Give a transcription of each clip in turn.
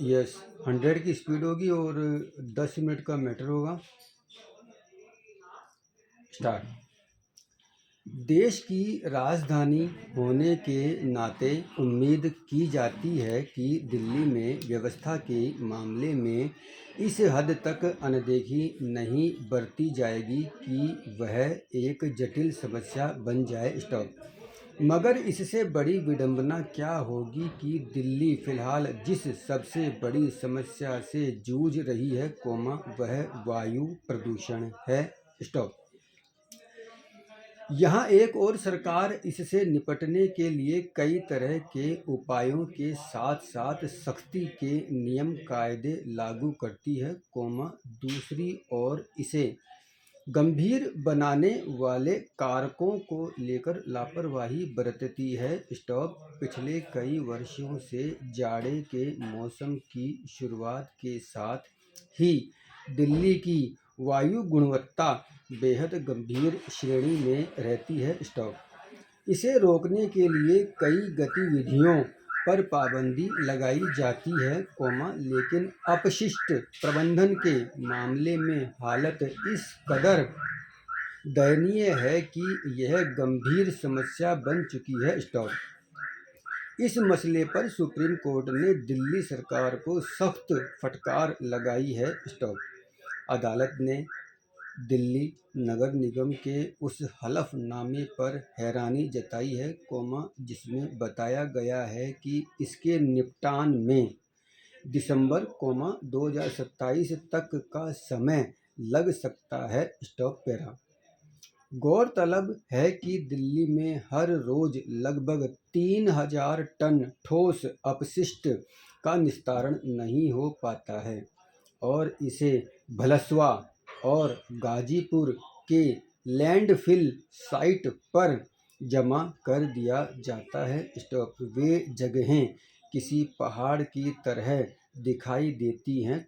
Yes, 100 की speed होगी और 10 मिनट का मैटर होगा। स्टार्ट। देश की राजधानी होने के नाते उम्मीद की जाती है कि दिल्ली में व्यवस्था के मामले में इस हद तक अनदेखी नहीं बरती जाएगी कि वह एक जटिल समस्या बन जाए। स्टॉप। मगर इससे बड़ी विडंबना क्या होगी कि दिल्ली फिलहाल जिस सबसे बड़ी समस्या से जूझ रही है, वह वायु प्रदूषण है। स्टॉप। यहाँ एक और सरकार इससे निपटने के लिए कई तरह के उपायों के साथ साथ सख्ती के नियम कायदे लागू करती है, दूसरी ओर इसे गंभीर बनाने वाले कारकों को लेकर लापरवाही बरतती है। स्टॉप। पिछले कई वर्षों से जाड़े के मौसम की शुरुआत के साथ ही दिल्ली की वायु गुणवत्ता बेहद गंभीर श्रेणी में रहती है। स्टॉप। इसे रोकने के लिए कई गतिविधियों पर पाबंदी लगाई जाती है, लेकिन अपशिष्ट प्रबंधन के मामले में हालत इस कदर दयनीय है कि यह गंभीर समस्या बन चुकी है। स्टॉप। इस मसले पर सुप्रीम कोर्ट ने दिल्ली सरकार को सख्त फटकार लगाई है। स्टॉप। अदालत ने दिल्ली नगर निगम के उस हलफनामे पर हैरानी जताई है, जिसमें बताया गया है कि इसके निपटान में दिसंबर 2027 तक का समय लग सकता है। Stop para. गौरतलब है कि दिल्ली में हर रोज लगभग 3000 टन ठोस अपशिष्ट का निस्तारण नहीं हो पाता है और इसे भलसवा और गाजीपुर के लैंडफिल साइट पर जमा कर दिया जाता है। स्टॉप। वे जगहें किसी पहाड़ की तरह दिखाई देती हैं,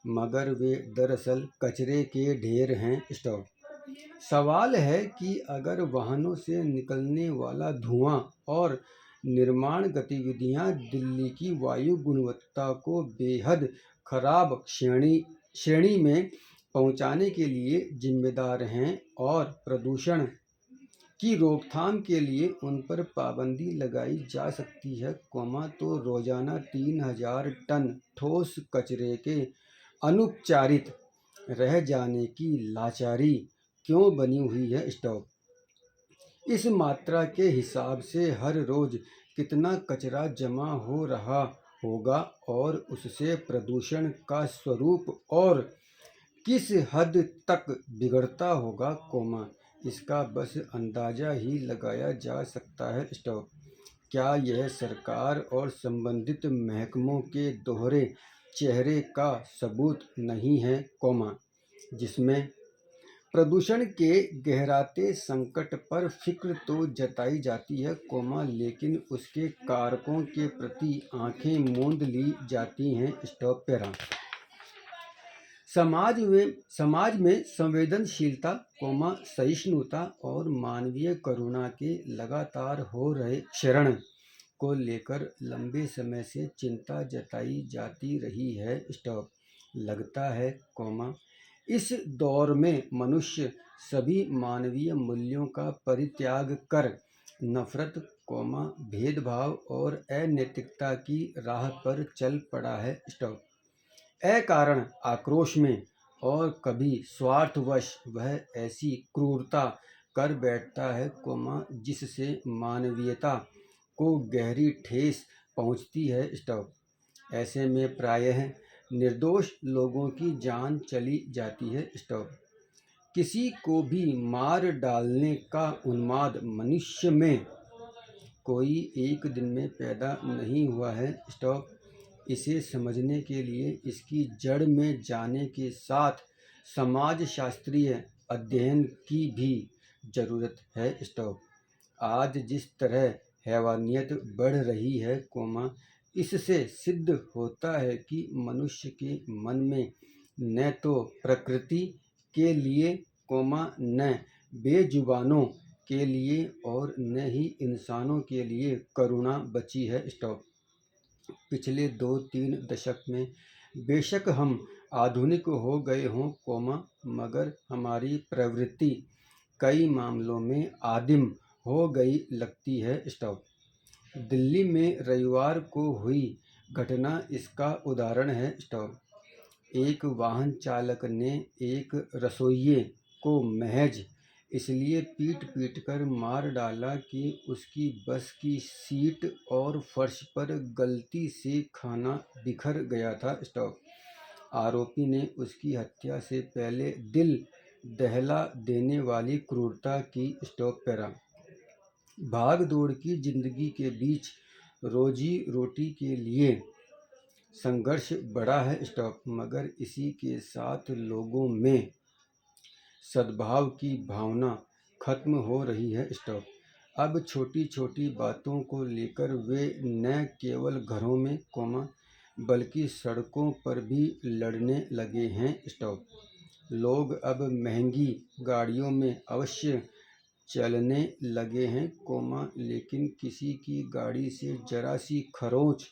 मगर वे दरअसल कचरे के ढेर हैं। स्टॉप। सवाल है कि अगर वाहनों से निकलने वाला धुआं और निर्माण गतिविधियां दिल्ली की वायु गुणवत्ता को बेहद खराब श्रेणी में पहुंचाने के लिए जिम्मेदार हैं और प्रदूषण की रोकथाम के लिए उन पर पाबंदी लगाई जा सकती है, तो रोजाना 3000 टन ठोस कचरे के अनुपचारित रह जाने की लाचारी क्यों बनी हुई है। स्टॉप। इस मात्रा के हिसाब से हर रोज कितना कचरा जमा हो रहा होगा और उससे प्रदूषण का स्वरूप और किस हद तक बिगड़ता होगा, इसका बस अंदाजा ही लगाया जा सकता है। स्टॉप। क्या यह सरकार और संबंधित महकमों के दोहरे चेहरे का सबूत नहीं है, जिसमें प्रदूषण के गहराते संकट पर फिक्र तो जताई जाती है, लेकिन उसके कारकों के प्रति आंखें मूंद ली जाती हैं। Stop para. समाज में संवेदनशीलता, सहिष्णुता और मानवीय करुणा के लगातार हो रहे क्षरण को लेकर लंबे समय से चिंता जताई जाती रही है। स्टॉप। लगता है, इस दौर में मनुष्य सभी मानवीय मूल्यों का परित्याग कर नफरत, भेदभाव और अनैतिकता की राह पर चल पड़ा है। स्टॉप। अकारण आक्रोश में और कभी स्वार्थवश वह ऐसी क्रूरता कर बैठता है, जिससे मानवीयता को गहरी ठेस पहुंचती है। स्टॉप। ऐसे में प्रायः निर्दोष लोगों की जान चली जाती है। स्टॉप। किसी को भी मार डालने का उन्माद मनुष्य में कोई एक दिन में पैदा नहीं हुआ है। स्टॉप। इसे समझने के लिए इसकी जड़ में जाने के साथ समाजशास्त्रीय अध्ययन की भी जरूरत है। स्टॉप। आज जिस तरह हैवानियत बढ़ रही है, इससे सिद्ध होता है कि मनुष्य के मन में न तो प्रकृति के लिए, न बेजुबानों के लिए और न ही इंसानों के लिए करुणा बची है। स्टॉप। पिछले 2-3 दशक में बेशक हम आधुनिक हो गए हों, मगर हमारी प्रवृत्ति कई मामलों में आदिम हो गई लगती है। स्टॉप। दिल्ली में रविवार को हुई घटना इसका उदाहरण है। स्टॉप। एक वाहन चालक ने एक रसोइये को महज इसलिए पीट पीट कर मार डाला कि उसकी बस की सीट और फर्श पर गलती से खाना बिखर गया था। स्टॉप। आरोपी ने उसकी हत्या से पहले दिल दहला देने वाली क्रूरता की। Stop para. भाग दौड़ की जिंदगी के बीच रोजी रोटी के लिए संघर्ष बढ़ा है। स्टॉप। मगर इसी के साथ लोगों में सद्भाव की भावना खत्म हो रही है। स्टॉप। अब छोटी छोटी बातों को लेकर वे न केवल घरों में, बल्कि सड़कों पर भी लड़ने लगे हैं। स्टॉप। लोग अब महंगी गाड़ियों में अवश्य चलने लगे हैं, लेकिन किसी की गाड़ी से जरा सी खरोंच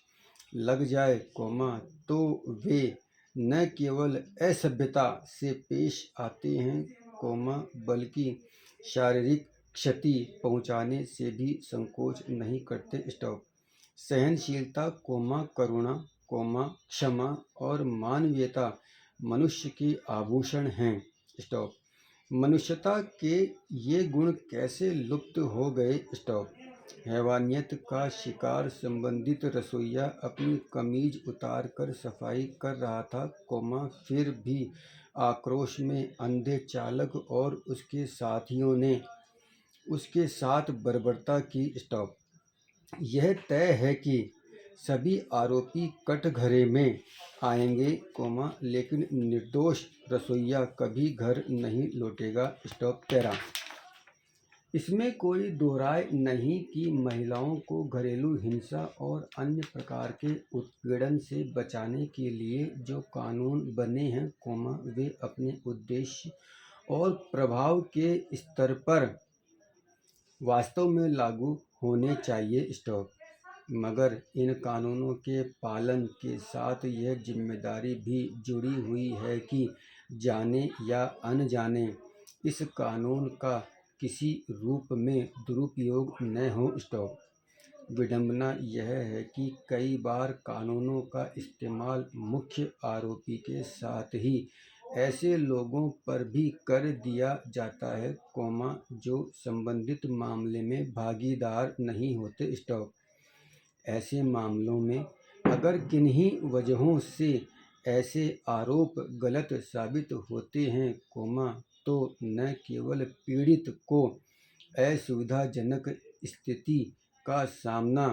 लग जाए, तो वे न केवल असभ्यता से पेश आते हैं, बल्कि शारीरिक क्षति पहुंचाने से भी संकोच नहीं करते। स्टॉप। सहनशीलता, करुणा, क्षमा और मानवीयता मनुष्य के आभूषण हैं। स्टॉप। मनुष्यता के ये गुण कैसे लुप्त हो गए। स्टॉप। हैवानियत का शिकार संबंधित रसोइया अपनी कमीज उतार कर सफाई कर रहा था, फिर भी आक्रोश में अंधे चालक और उसके साथियों ने उसके साथ बर्बरता की। स्टॉप। यह तय है कि सभी आरोपी कटघरे में आएंगे, लेकिन निर्दोष रसोइया कभी घर नहीं लौटेगा। Stop para. इसमें कोई दो राय नहीं कि महिलाओं को घरेलू हिंसा और अन्य प्रकार के उत्पीड़न से बचाने के लिए जो कानून बने हैं, वे अपने उद्देश्य और प्रभाव के स्तर पर वास्तव में लागू होने चाहिए। स्टॉप। मगर इन कानूनों के पालन के साथ यह जिम्मेदारी भी जुड़ी हुई है कि जाने या अनजाने इस कानून का किसी रूप में दुरुपयोग न हो। स्टॉप। विडंबना यह है कि कई बार कानूनों का इस्तेमाल मुख्य आरोपी के साथ ही ऐसे लोगों पर भी कर दिया जाता है, जो संबंधित मामले में भागीदार नहीं होते। स्टॉप। ऐसे मामलों में अगर किन्हीं वजहों से ऐसे आरोप गलत साबित होते हैं, तो न केवल पीड़ित को असुविधाजनक स्थिति का सामना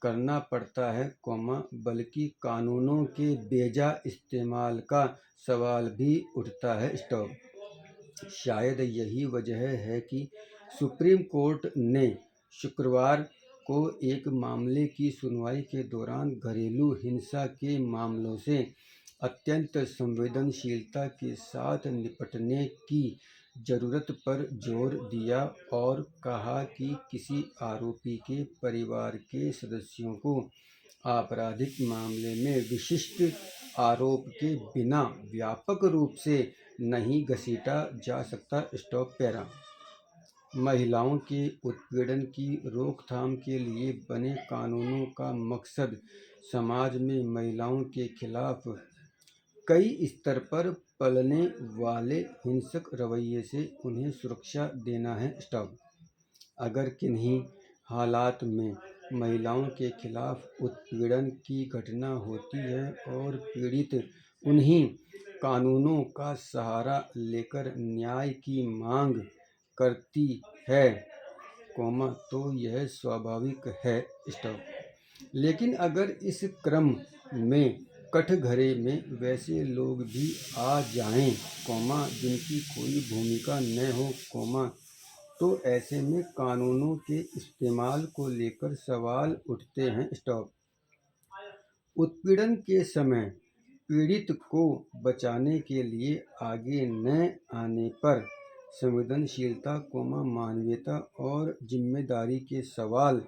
करना पड़ता है, बल्कि कानूनों के बेजा इस्तेमाल का सवाल भी उठता है। स्टॉप। शायद यही वजह है कि सुप्रीम कोर्ट ने शुक्रवार को एक मामले की सुनवाई के दौरान घरेलू हिंसा के मामलों से अत्यंत संवेदनशीलता के साथ निपटने की जरूरत पर जोर दिया और कहा कि किसी आरोपी के परिवार के सदस्यों को आपराधिक मामले में विशिष्ट आरोप के बिना व्यापक रूप से नहीं घसीटा जा सकता। Stop para. महिलाओं के उत्पीड़न की रोकथाम के लिए बने कानूनों का मकसद समाज में महिलाओं के खिलाफ कई स्तर पर पलने वाले हिंसक रवैये से उन्हें सुरक्षा देना है। स्टॉप। अगर किन्हीं हालात में महिलाओं के खिलाफ उत्पीड़न की घटना होती है और पीड़ित उन्हीं कानूनों का सहारा लेकर न्याय की मांग करती है, तो यह स्वाभाविक है। स्टॉप। लेकिन अगर इस क्रम में कटघरे में वैसे लोग भी आ जाएं, जिनकी कोई भूमिका न हो, तो ऐसे में कानूनों के इस्तेमाल को लेकर सवाल उठते हैं। स्टॉप। उत्पीड़न के समय पीड़ित को बचाने के लिए आगे न आने पर संवेदनशीलता, मानवीयता और जिम्मेदारी के सवाल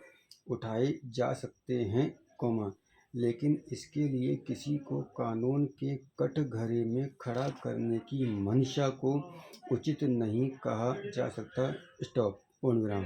उठाए जा सकते हैं, लेकिन इसके लिए किसी को कानून के कटघरे में खड़ा करने की मंशा को उचित नहीं कहा जा सकता। स्टॉप। पूर्ण विराम।